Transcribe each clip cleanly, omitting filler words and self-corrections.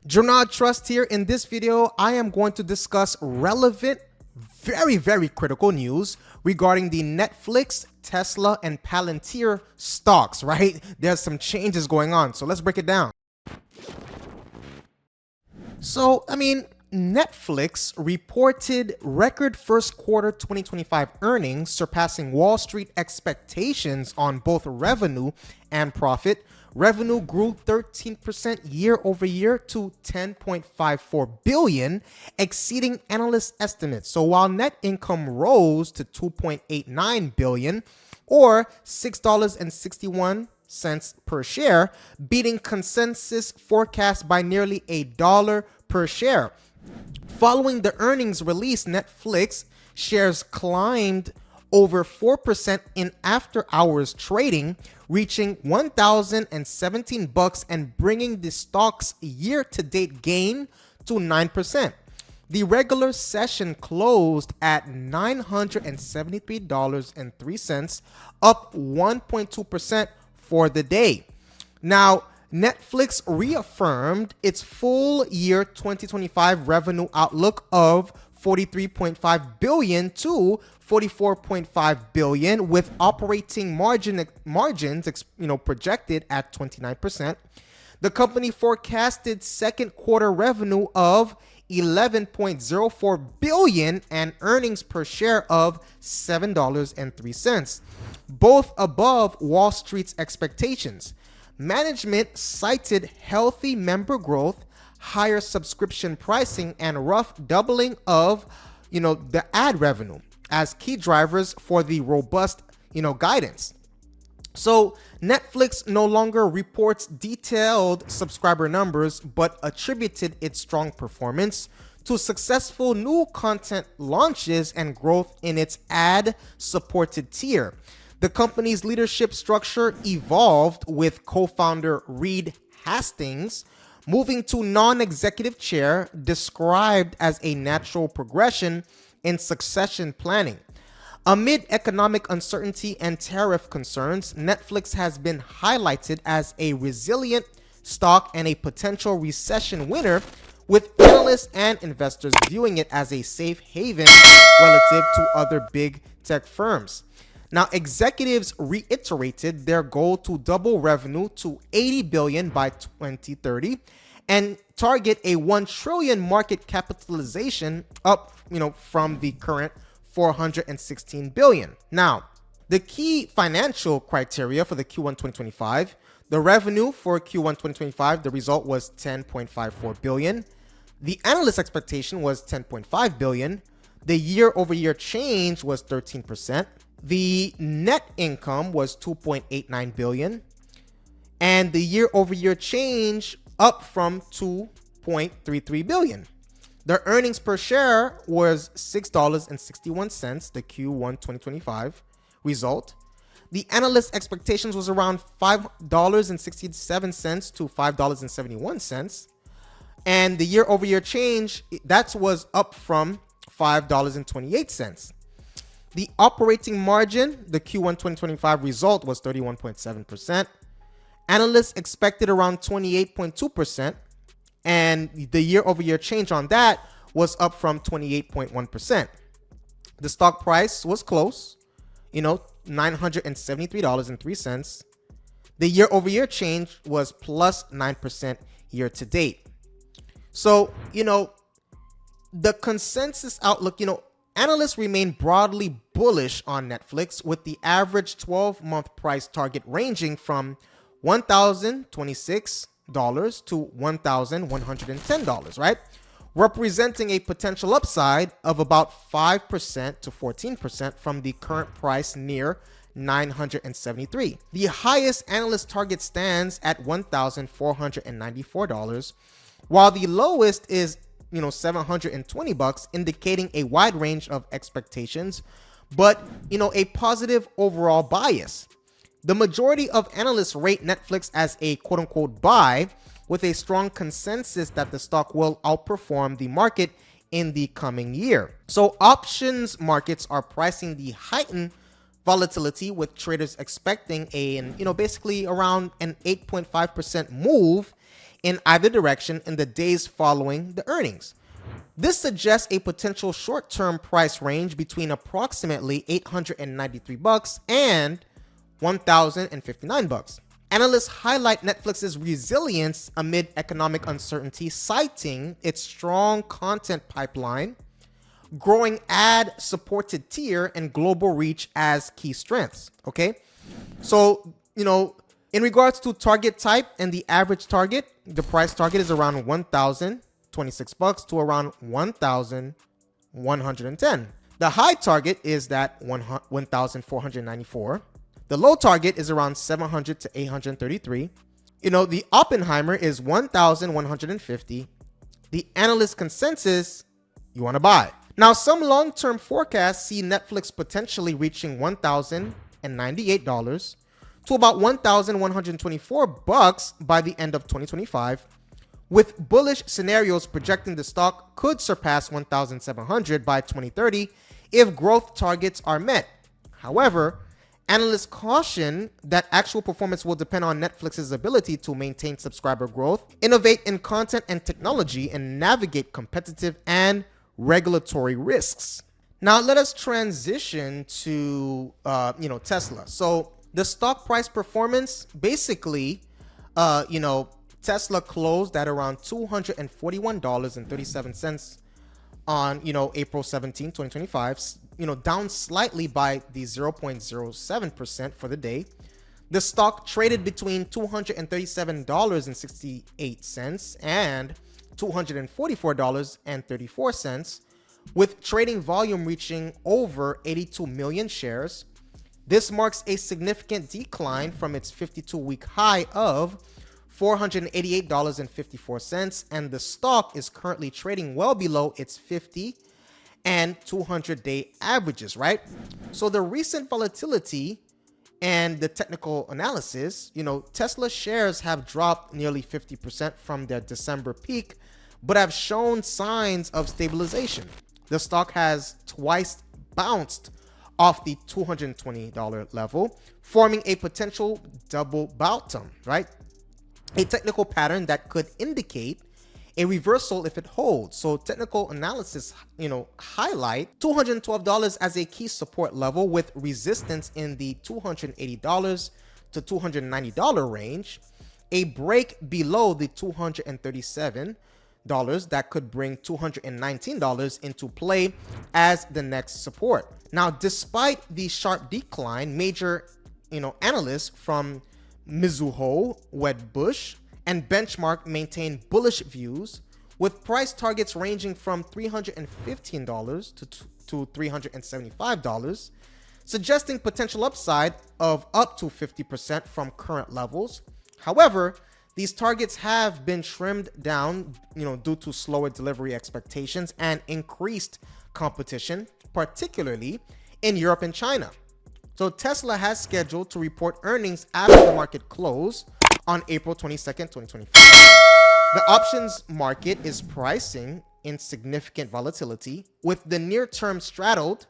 Junad Trust here. In this video, I am going to discuss relevant, very critical news regarding the Netflix, Tesla, and Palantir stocks, right? There's some changes going on, so let's break it down. So, Netflix reported record first quarter 2025 earnings, surpassing Wall Street expectations on both revenue and profit. Revenue grew 13% year over year to $10.54 billion, exceeding analyst estimates. So while net income rose to $2.89 billion, or $6.61 per share, beating consensus forecast by nearly $1 per share. Following the earnings release, Netflix shares climbed over 4% in after-hours trading, reaching $1,017 and bringing the stock's year-to-date gain to 9%. The regular session closed at $973.03, up 1.2% for the day. Now, Netflix reaffirmed its full year 2025 revenue outlook of $43.5 billion to $44.5 billion, with operating margins projected at 29%. The company forecasted second quarter revenue of $11.04 billion and earnings per share of $7.03, both above Wall Street's expectations. Management cited healthy member growth, higher subscription pricing, and rough doubling of the ad revenue as key drivers for the robust guidance. So Netflix no longer reports detailed subscriber numbers, but attributed its strong performance to successful new content launches and growth in its ad-supported tier. The company's leadership structure evolved, with co-founder Reed Hastings moving to non-executive chair, described as a natural progression in succession planning. Amid economic uncertainty and tariff concerns, Netflix has been highlighted as a resilient stock and a potential recession winner, with analysts and investors viewing it as a safe haven relative to other big tech firms. Now, executives reiterated their goal to double revenue to $80 billion by 2030 and target a $1 trillion market capitalization, up from the current $416 billion. Now, the key financial criteria for the Q1 2025, the revenue for Q1 2025, the result was $10.54 billion. The analyst expectation was $10.5 billion. The year-over-year change was 13%. The net income was $2.89 billion. And the year-over-year change up from $2.33 billion. The earnings per share was $6.61, the Q1 2025 result. The analyst expectations was around $5.67 to $5.71. And the year-over-year change, that was up from $5.28. The operating margin, the Q1 2025 result, was 31.7%. Analysts expected around 28.2%. And the year-over-year change on that was up from 28.1%. The stock price was close, $973.03. The year-over-year change was plus 9% year to date. So, the consensus outlook, analysts remain broadly bullish on Netflix, with the average 12-month price target ranging from $1,026 to $1,110, right? Representing a potential upside of about 5% to 14% from the current price near $973. The highest analyst target stands at $1,494, while the lowest is $720, indicating a wide range of expectations, but a positive overall bias. The majority of analysts rate Netflix as a quote-unquote buy, with a strong consensus that the stock will outperform the market in the coming year. So options markets are pricing the heightened volatility, with traders expecting basically around an 8.5% move in either direction in the days following the earnings. This suggests a potential short-term price range between approximately $893 and $1,059. Analysts highlight Netflix's resilience amid economic uncertainty, citing its strong content pipeline, growing ad-supported tier, and global reach as key strengths. Okay, so in regards to target type and the average target, the price target is around $1,026 to around $1,110. The high target is that $1,494. The low target is around $700 to $833. The Oppenheimer is $1,150. The analyst consensus, you want to buy. Now, some long-term forecasts see Netflix potentially reaching $1,098 to about $1,124 by the end of 2025, with bullish scenarios projecting the stock could surpass $1,700 by 2030 if growth targets are met. However, analysts caution that actual performance will depend on Netflix's ability to maintain subscriber growth, innovate in content and technology, and navigate competitive and regulatory risks. Now let us transition to Tesla. So the stock price performance, basically, Tesla closed at around $241.37 on April 17, 2025, down slightly by the 0.07% for the day. The stock traded between $237.68 and $244.34, with trading volume reaching over 82 million shares. This marks a significant decline from its 52-week high of $488.54, and the stock is currently trading well below its 50 and 200-day averages, right? So the recent volatility and the technical analysis, Tesla shares have dropped nearly 50% from their December peak, but have shown signs of stabilization. The stock has twice bounced off the $220 level, forming a potential double bottom, right? A technical pattern that could indicate a reversal if it holds. So technical analysis, highlight $212 as a key support level, with resistance in the $280 to $290 range. A break below the $237 that could bring $219 into play as the next support. Now, despite the sharp decline, major analysts from Mizuho, Wedbush, and Benchmark maintain bullish views, with price targets ranging from $315 to $375, suggesting potential upside of up to 50% from current levels. However, these targets have been trimmed down, due to slower delivery expectations and increased competition, particularly in Europe and China. So Tesla has scheduled to report earnings after the market close on April 22nd, 2025. The options market is pricing in significant volatility, with the near term straddled,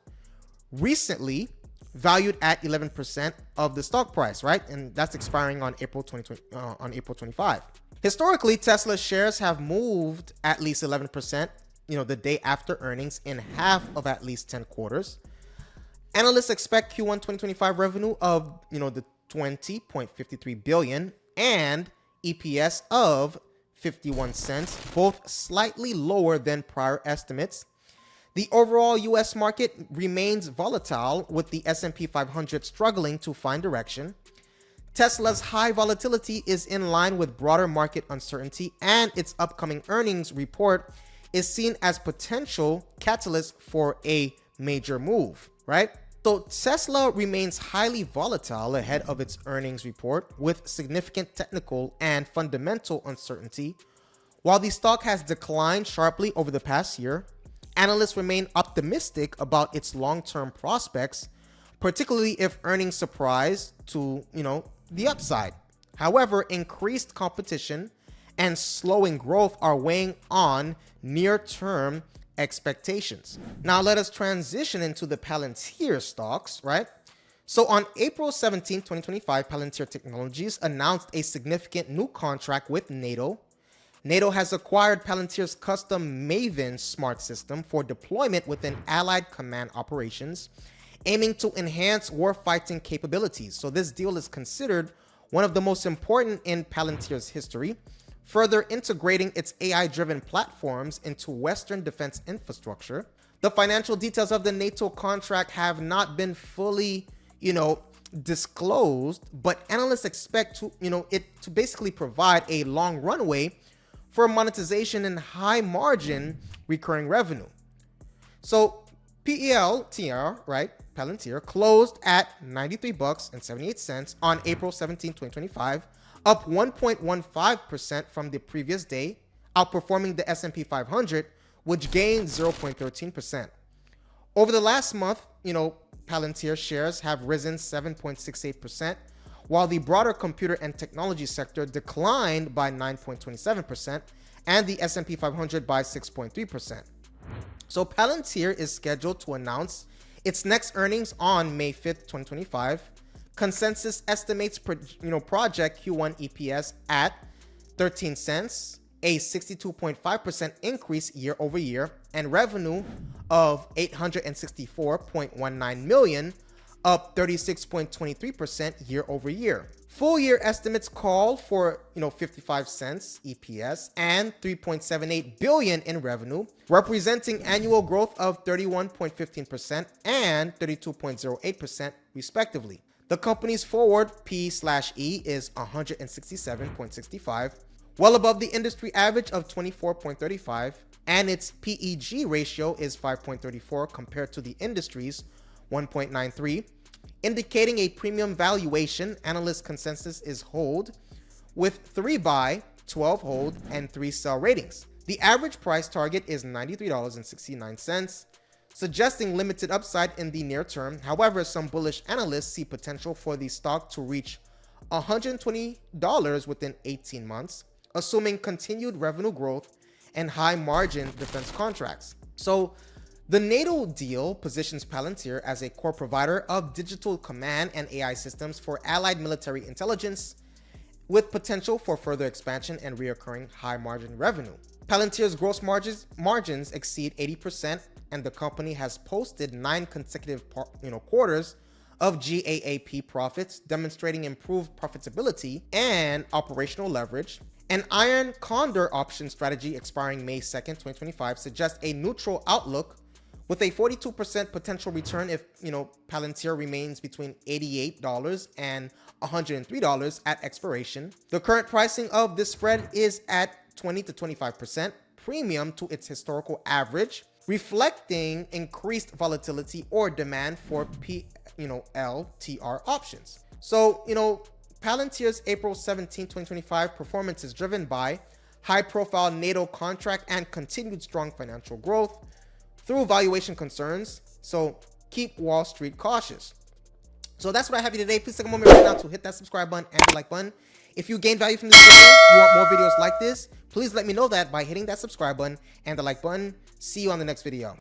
recently valued at 11% of the stock price, right? And that's expiring on April 25. Historically, Tesla shares have moved at least 11%, the day after earnings in half of at least 10 quarters. Analysts expect Q1 2025 revenue of, the $20.53 billion and EPS of 51 cents, both slightly lower than prior estimates. The overall US market remains volatile, with the S&P 500 struggling to find direction. Tesla's high volatility is in line with broader market uncertainty, and its upcoming earnings report is seen as potential catalyst for a major move, right? So Tesla remains highly volatile ahead of its earnings report, with significant technical and fundamental uncertainty. While the stock has declined sharply over the past year, analysts remain optimistic about its long-term prospects, particularly if earnings surprise to, the upside. However, increased competition and slowing growth are weighing on near-term expectations. Now let us transition into the Palantir stocks, right? So on April 17, 2025, Palantir Technologies announced a significant new contract with NATO, NATO has acquired Palantir's custom Maven smart system for deployment within Allied command operations, aiming to enhance warfighting capabilities. So this deal is considered one of the most important in Palantir's history, further integrating its AI-driven platforms into Western defense infrastructure. The financial details of the NATO contract have not been fully, disclosed, but analysts expect it to basically provide a long runway for monetization and high margin recurring revenue. So PELTR, right, Palantir, closed at $93.78 on April 17, 2025, up 1.15% from the previous day, outperforming the S&P 500, which gained 0.13%. Over the last month, Palantir shares have risen 7.68%, while the broader computer and technology sector declined by 9.27%, and the S&P 500 by 6.3%. So Palantir is scheduled to announce its next earnings on May 5th, 2025. Consensus estimates project Q1 EPS at 13 cents, a 62.5% increase year over year, and revenue of $864.19 million, up 36.23% year over year. Full year estimates call for 55 cents EPS and 3.78 billion in revenue, representing annual growth of 31.15% and 32.08% respectively. The company's forward P/E is 167.65, well above the industry average of 24.35, and its PEG ratio is 5.34 compared to the industry's 1.93, indicating a premium valuation. Analyst consensus is hold, with 3 buy, 12 hold, and 3 sell ratings. The average price target is $93.69, suggesting limited upside in the near term. However, some bullish analysts see potential for the stock to reach $120 within 18 months, assuming continued revenue growth and high margin defense contracts. So the NATO deal positions Palantir as a core provider of digital command and AI systems for allied military intelligence, with potential for further expansion and recurring high margin revenue. Palantir's gross margins exceed 80%, and the company has posted 9 consecutive quarters of GAAP profits, demonstrating improved profitability and operational leverage. An Iron Condor option strategy expiring May 2nd, 2025 suggests a neutral outlook, with a 42% potential return if Palantir remains between $88 and $103 at expiration. The current pricing of this spread is at 20 to 25% premium to its historical average, reflecting increased volatility or demand for PLTR options. So, Palantir's April 17, 2025 performance is driven by high-profile NATO contract and continued strong financial growth through valuation concerns. So keep Wall Street cautious. So that's what I have you today. Please take a moment right now to hit that subscribe button and the like button. If you gain value from this video, you want more videos like this, please let me know that by hitting that subscribe button and the like button. See you on the next video.